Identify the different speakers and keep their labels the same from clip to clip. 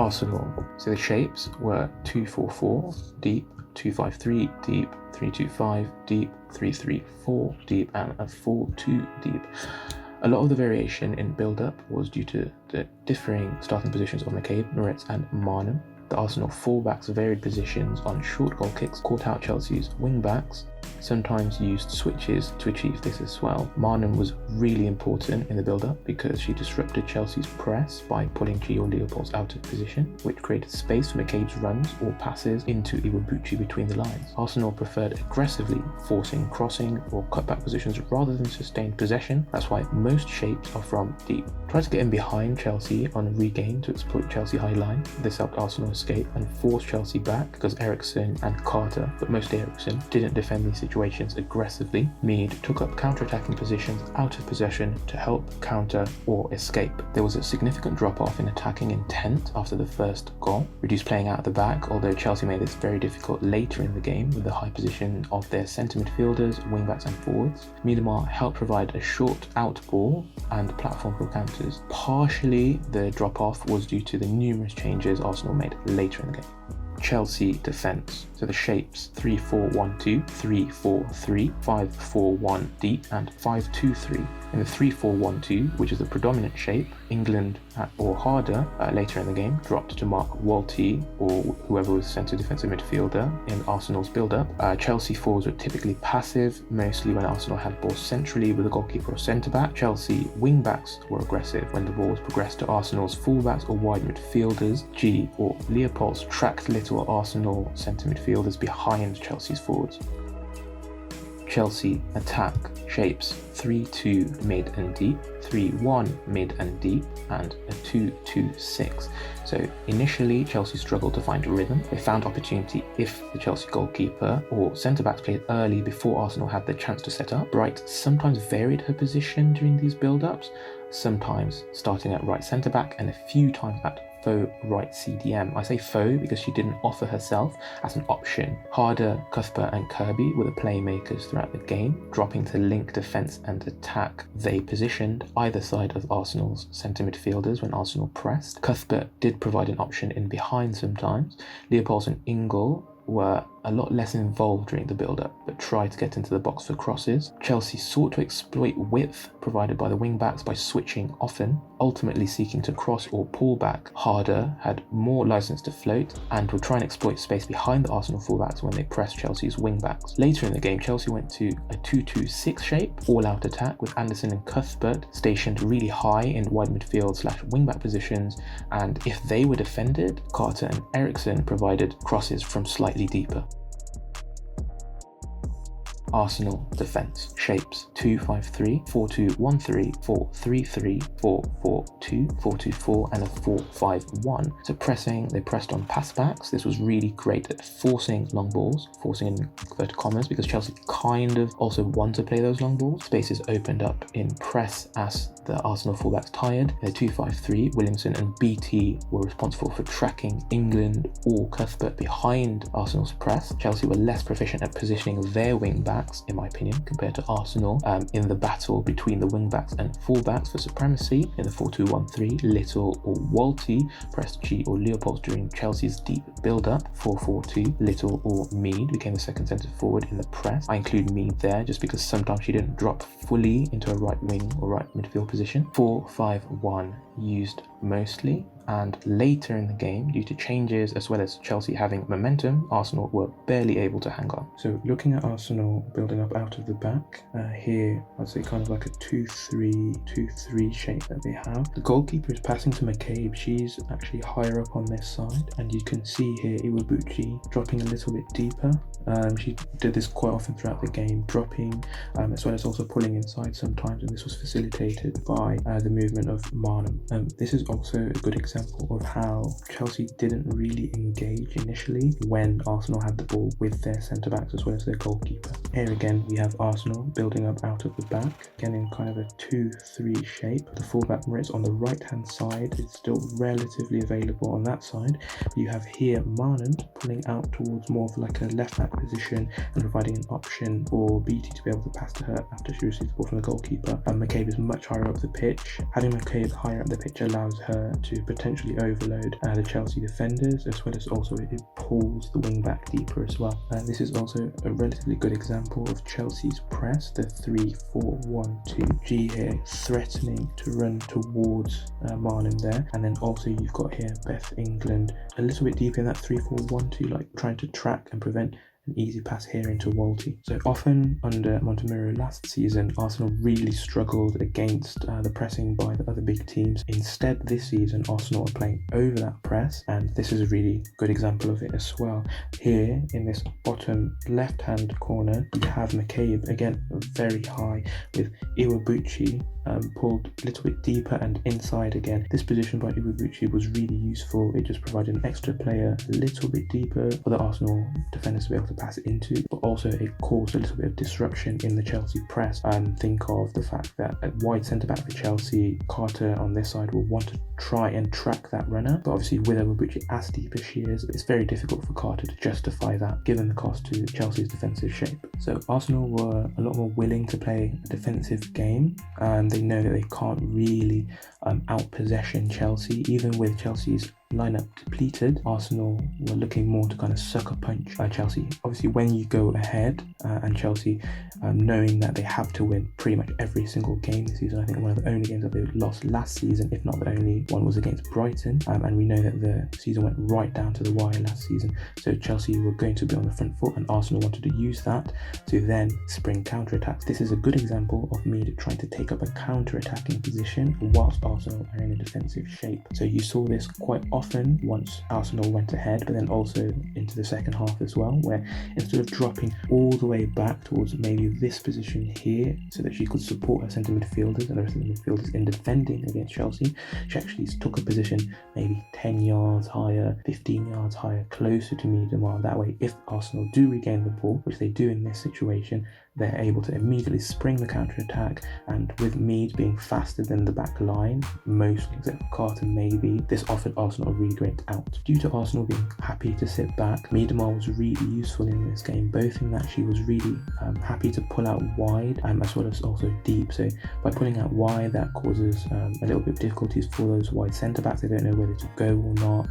Speaker 1: Arsenal. So the shapes were 2-4-4 deep, 2-5-3 deep, 3-2-5 deep, 3-3-4 deep, and a 4-2 deep. A lot of the variation in build-up was due to the differing starting positions of McCabe, Moritz and Marnham. The Arsenal fullbacks varied positions on short goal kicks, caught out Chelsea's wing-backs, sometimes used switches to achieve this as well. Marnham was really important in the build-up because she disrupted Chelsea's press by pulling Gio Leopold's out of position, which created space for McCabe's runs or passes into Iwabuchi between the lines. Arsenal preferred aggressively forcing crossing or cutback positions rather than sustained possession. That's why most shapes are from deep. Tried to get in behind Chelsea on a regain to exploit Chelsea high line. This helped Arsenal escape and force Chelsea back because Eriksson and Carter, but mostly Eriksson, didn't defend these situations aggressively. Mead took up counter-attacking positions out of possession to help counter or escape. There was a significant drop-off in attacking intent after the first goal, reduced playing out at the back, although Chelsea made this very difficult later in the game with the high position of their centre midfielders, wing-backs and forwards. Miedema helped provide a short out ball and platform for counters. Partially, the drop-off was due to the numerous changes Arsenal made later in the game. Chelsea defence. So the shapes 3-4-1-2, 3-4-3, 5-4-1 deep and 5-2-3. In the 3-4-1-2, which is the predominant shape, England or Harder later in the game dropped to mark Walty or whoever was centre defensive midfielder in Arsenal's build-up. Chelsea forwards were typically passive, mostly when Arsenal had balls centrally with a goalkeeper or centre-back. Chelsea wing-backs were aggressive when the ball was progressed to Arsenal's full-backs or wide midfielders. G or Leopolds tracked little Arsenal centre midfielders behind Chelsea's forwards. Chelsea attack shapes 3-2 mid and deep, 3-1 mid and deep, and a 2-2-6. So initially Chelsea struggled to find rhythm. They found opportunity if the Chelsea goalkeeper or centre-backs played early before Arsenal had the chance to set up. Bright sometimes varied her position during these build-ups, sometimes starting at right centre-back and a few times at faux right CDM. I say faux because she didn't offer herself as an option. Harder, Cuthbert and Kirby were the playmakers throughout the game, dropping to link defence and attack. They positioned either side of Arsenal's centre midfielders when Arsenal pressed. Cuthbert did provide an option in behind sometimes. Leopolds and Ingle were a lot less involved during the build-up, but tried to get into the box for crosses. Chelsea sought to exploit width provided by the wing-backs by switching often, ultimately seeking to cross or pull back. Harder had more license to float and would try and exploit space behind the Arsenal full-backs when they pressed Chelsea's wing-backs. Later in the game, Chelsea went to a 2-2-6 shape, all-out attack with Anderson and Cuthbert stationed really high in wide midfield / wing-back positions, and if they were defended, Carter and Eriksson provided crosses from slightly deeper. Arsenal defence shapes 2-5-3, 4-2-1-3, 4-3-3, 4-4-2, 4-2-4 and a 4-5-1. So pressing, they pressed on pass backs. This was really great at forcing long balls, forcing in inverted commas because Chelsea kind of also want to play those long balls. Spaces opened up in press as the Arsenal fullbacks tired. In the 2-5-3, Williamson and BT were responsible for tracking England or Cuthbert behind Arsenal's press. Chelsea were less proficient at positioning their wing backs, in my opinion, compared to Arsenal in the battle between the wing backs and fullbacks for supremacy. In the 4-2-1-3, Little or Walty pressed G or Leopold during Chelsea's deep build-up. 4-4-2, Little or Mead became the second centre forward in the press. I include Mead there just because sometimes she didn't drop fully into a right wing or right midfield position. 4-5-1 used mostly, and later in the game, due to changes as well as Chelsea having momentum, Arsenal were barely able to hang on. So looking at Arsenal building up out of the back, here I'd say kind of like a 2-3-2-3 shape that they have. The goalkeeper is passing to McCabe. She's actually higher up on this side, and you can see here Iwabuchi dropping a little bit deeper. She did this quite often throughout the game, dropping as well as also pulling inside sometimes, and this was facilitated by the movement of Marnham. This is also a good example of how Chelsea didn't really engage initially when Arsenal had the ball with their centre-backs as well as their goalkeeper. Here again we have Arsenal building up out of the back, again in kind of a 2-3 shape. The fullback Moritz on the right hand side is still relatively available on that side, but you have here Marnham pulling out towards more of like a left back position and providing an option for BT to be able to pass to her after she receives the ball from the goalkeeper. McCabe is much higher up the pitch. Having McCabe higher up the pitch allows her to potentially potentially overload the Chelsea defenders, as well as also it pulls the wing back deeper as well. And this is also a relatively good example of Chelsea's press, the 3-4-1-2. Here threatening to run towards Marlon there, and then also you've got here Beth England a little bit deep in that 3-4-1-2, like trying to track and prevent an easy pass here into Walty. So often under Montemurro last season, Arsenal really struggled against the pressing by the other big teams. Instead, this season, Arsenal are playing over that press, and this is a really good example of it as well. Here in this bottom left-hand corner, you have McCabe, again very high, with Iwabuchi pulled a little bit deeper and inside again. This position by Iwabuchi was really useful. It just provided an extra player a little bit deeper for the Arsenal defenders to be able to pass it into, but also it caused a little bit of disruption in the Chelsea press. Think of the fact that at wide centre-back for Chelsea, Carter on this side will want to try and track that runner, but obviously with Iwabuchi as deep as she is, it's very difficult for Carter to justify that given the cost to Chelsea's defensive shape. So Arsenal were a lot more willing to play a defensive game, and they know that they can't really out-possession Chelsea. Even with Chelsea's lineup depleted, Arsenal were looking more to kind of sucker punch Chelsea. Obviously, when you go ahead and Chelsea, knowing that they have to win pretty much every single game this season, I think one of the only games that they lost last season, if not the only one, was against Brighton, and we know that the season went right down to the wire last season. So Chelsea were going to be on the front foot, and Arsenal wanted to use that to then spring counter-attacks. This is a good example of Mead trying to take up a counter-attacking position whilst Arsenal are in a defensive shape. So you saw this quite often once Arsenal went ahead, but then also into the second half as well, where instead of dropping all the way back towards maybe this position here so that she could support her centre midfielders and the rest of the midfielders in defending against Chelsea, she actually took a position maybe 10 yards higher, 15 yards higher, closer to Miedema. That way, if Arsenal do regain the ball, which they do in this situation, they're able to immediately spring the counter-attack, and with Mead being faster than the back line, mostly except for Carter maybe, this offered Arsenal a really great out. Due to Arsenal being happy to sit back, Miedema was really useful in this game, both in that she was really happy to pull out wide as well as also deep. So by pulling out wide, that causes a little bit of difficulties for those wide centre-backs. They don't know whether to go or not.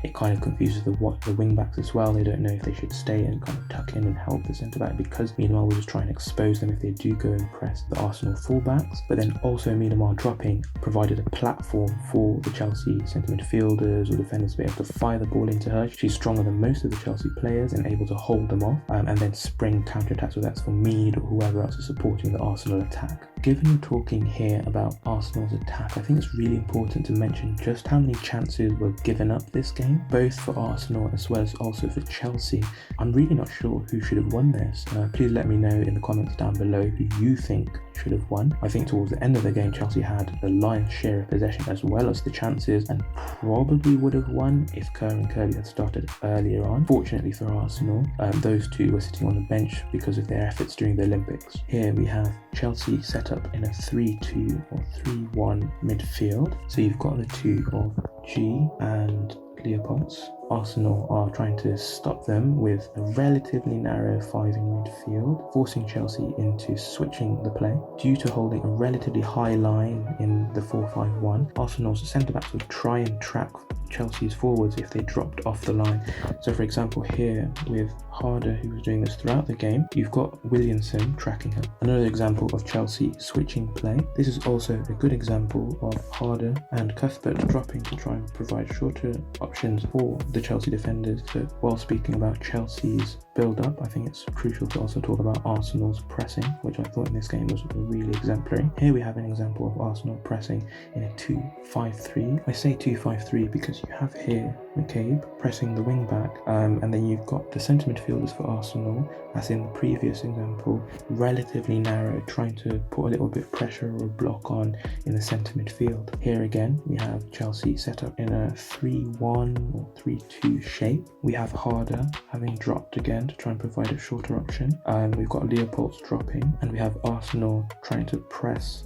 Speaker 1: It kind of confuses the wing-backs as well. They don't know if they should stay and kind of tuck in and help the centre-back, because Miedema was try and expose them if they do go and press the Arsenal fullbacks. But then also Miedema dropping provided a platform for the Chelsea centre midfielders or defenders to be able to fire the ball into her. She's stronger than most of the Chelsea players and able to hold them off and then spring counter-attacks, whether that's for Mead or whoever else is supporting the Arsenal attack. Given you're talking here about Arsenal's attack, I think it's really important to mention just how many chances were given up this game, both for Arsenal as well as also for Chelsea. I'm really not sure who should have won this. Please let me know in the comments down below who you think should have won. I think towards the end of the game, Chelsea had the lion's share of possession as well as the chances, and probably would have won if Kerr and Kirby had started earlier on. Fortunately for Arsenal, those two were sitting on the bench because of their efforts during the Olympics. Here we have Chelsea set up in a 3-2 or 3-1 midfield. So you've got the two of G and Leopolds. Arsenal are trying to stop them with a relatively narrow 5 in midfield, forcing Chelsea into switching the play. Due to holding a relatively high line in the 4-5-1, Arsenal's centre-backs would try and track Chelsea's forwards if they dropped off the line. So for example here with Harder, who was doing this throughout the game, you've got Williamson tracking her. Another example of Chelsea switching play. This is also a good example of Harder and Cuthbert dropping to try and provide shorter options for the Chelsea defenders. So while speaking about Chelsea's build-up, I think it's crucial to also talk about Arsenal's pressing, which I thought in this game was really exemplary. Here we have an example of Arsenal pressing in a 2-5-3. I say 2-5-3 because you have here McCabe pressing the wing back, and then you've got the centre midfielders for Arsenal, as in the previous example, relatively narrow, trying to put a little bit of pressure or block on in the centre midfield. Here again, we have Chelsea set up in a 3-1 or 3-2 2 shape. We have Harder having dropped again to try and provide a shorter option. We've got Leopold's dropping, and we have Arsenal trying to press,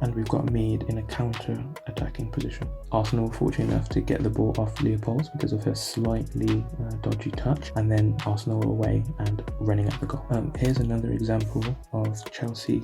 Speaker 1: and we've got Mead in a counter-attacking position. Arsenal fortunate enough to get the ball off Leopold's because of her slightly dodgy touch, and then Arsenal away and running at the goal. Here's another example of Chelsea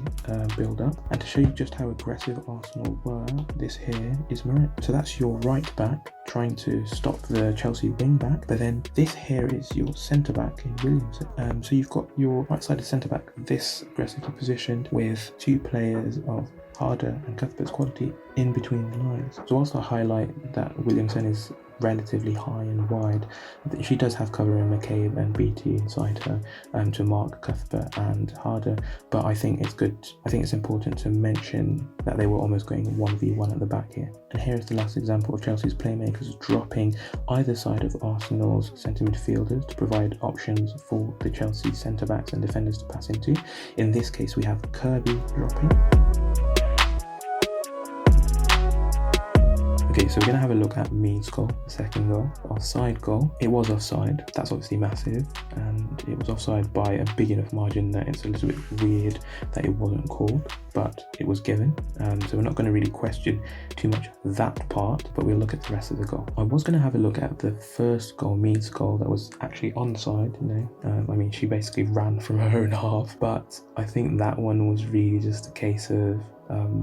Speaker 1: build-up, and to show you just how aggressive Arsenal were, this here is Marit. So that's your right back trying to stop the Chelsea wing back, but then this here is your centre back in Williamson. So you've got your right-sided centre back this aggressively positioned with 2 players of Harder and Cuthbert's quality in between the lines. So whilst I highlight that Williamson is relatively high and wide, she does have cover in McCabe and BT inside her to mark Cuthbert and Harder, but I think it's important to mention that they were almost going 1v1 at the back here. And here is the last example of Chelsea's playmakers dropping either side of Arsenal's centre midfielders to provide options for the Chelsea centre backs and defenders to pass into. In this case, we have Kirby dropping. Okay, so we're going to have a look at Mead's goal, the second goal, offside goal. It was offside, that's obviously massive, and it was offside by a big enough margin that it's a little bit weird that it wasn't called, but it was given. So we're not going to really question too much that part, but we'll look at the rest of the goal. I was going to have a look at the first goal, Mead's goal, that was actually onside, I mean, she basically ran from her own half, but I think that one was really just a case of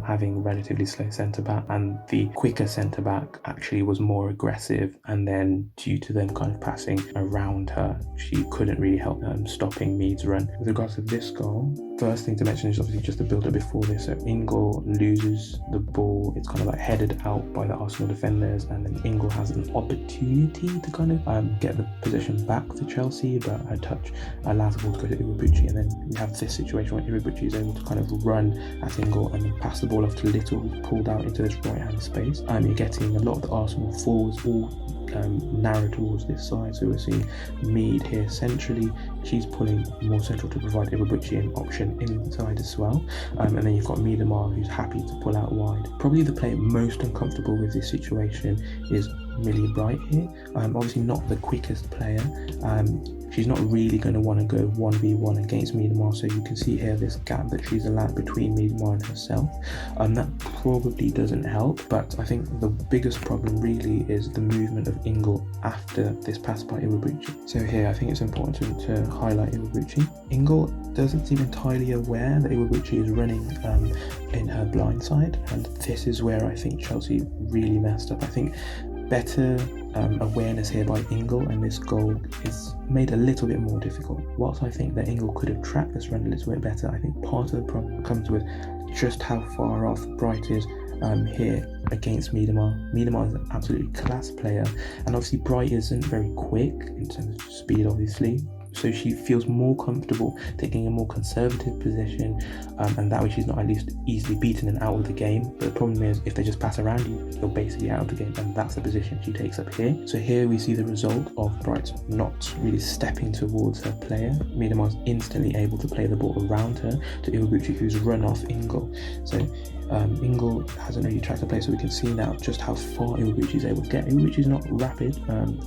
Speaker 1: having relatively slow centre back, and the quicker centre back actually was more aggressive, and then due to them kind of passing around her, she couldn't really help stopping Mead's run. With regards to this goal, first thing to mention is obviously just the build-up before this. So Ingle loses the ball, it's kind of like headed out by the Arsenal defenders, and then Ingle has an opportunity to kind of get the position back for Chelsea, but her touch allows the ball to go to Iwabuchi, and then you have this situation where Iwabuchi is able to kind of run at Ingle and then pass the ball off to Little, who's pulled out into this right-hand space. You're getting a lot of the Arsenal forwards all narrow towards this side, so we're seeing Mead here centrally, she's pulling more central to provide Iwabuchi an option inside as well, and then you've got Miedema who's happy to pull out wide. Probably the player most uncomfortable with this situation is Millie Bright here. Obviously not the quickest player, she's not really going to want to go 1v1 against Miedema, so you can see here this gap that she's allowed between Miedema and herself, that probably doesn't help, but I think the biggest problem really is the movement of Ingle after this pass by Iwabuchi. So here I think it's important to highlight Iwabuchi. Ingle doesn't seem entirely aware that Iwabuchi is running in her blind side, and this is where I think Chelsea really messed up. I think better awareness here by Ingle, and this goal is made a little bit more difficult. Whilst I think that Ingle could have tracked this run a little bit better, I think part of the problem comes with just how far off Bright is here against Miedema. Miedema is an absolutely class player, and obviously Bright isn't very quick in terms of speed, obviously. So she feels more comfortable taking a more conservative position, and that way she's not at least easily beaten and out of the game. But the problem is, if they just pass around you, you're basically out of the game, and that's the position she takes up here. So here we see the result of Bright not really stepping towards her player. Miedema's instantly able to play the ball around her to Iwabuchi, who's run off Ingle. So Ingle hasn't really tracked the play, so we can see now just how far Iwabuchi is able to get. Iwabuchi's not rapid,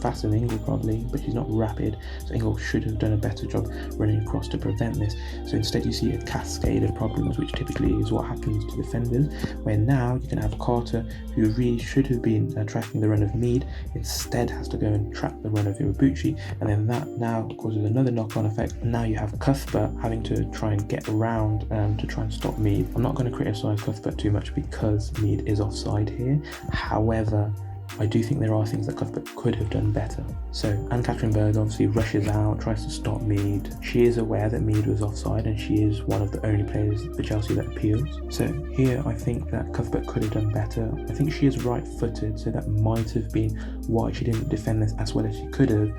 Speaker 1: faster than Ingle probably, but she's not rapid, so Ingle should have done a better job running across to prevent this. So instead you see a cascade of problems, which typically is what happens to defenders, where now you can have Carter, who really should have been tracking the run of Mead, instead has to go and track the run of Iwabuchi, and then that now causes another knock-on effect. Now you have Cuthbert having to try and get around to try and stop Mead. I'm not going to criticise Cuthbert too much because Mead is offside here. However, I do think there are things that Cuthbert could have done better. So Anne-Catherine Berg obviously rushes out, tries to stop Mead. She is aware that Mead was offside, and she is one of the only players for Chelsea that appeals. So here I think that Cuthbert could have done better. I think she is right-footed, so that might have been why she didn't defend this as well as she could have,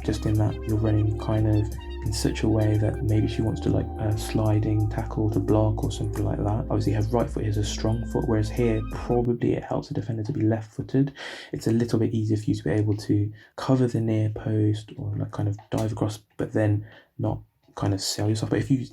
Speaker 1: just in that you're running kind of in such a way that maybe she wants to like a sliding tackle to block or something like that. Obviously her right foot is a strong foot, whereas here probably it helps the defender to be left-footed. It's a little bit easier for you to be able to cover the near post or like kind of dive across, but then not kind of sell yourself. But if you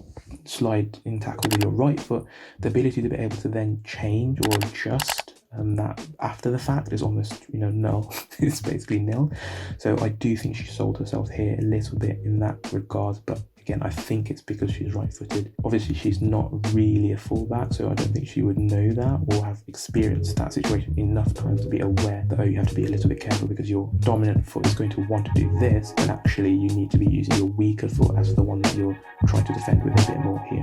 Speaker 1: slide in tackle with your right foot, the ability to be able to then change or adjust that after the fact is almost, null. It's basically nil. So I do think she sold herself here a little bit in that regard, but again, I think it's because she's right-footed. Obviously, she's not really a fullback, so I don't think she would know that or have experienced that situation enough times to be aware that, you have to be a little bit careful because your dominant foot is going to want to do this, and actually you need to be using your weaker foot as the one that you're trying to defend with a bit more here.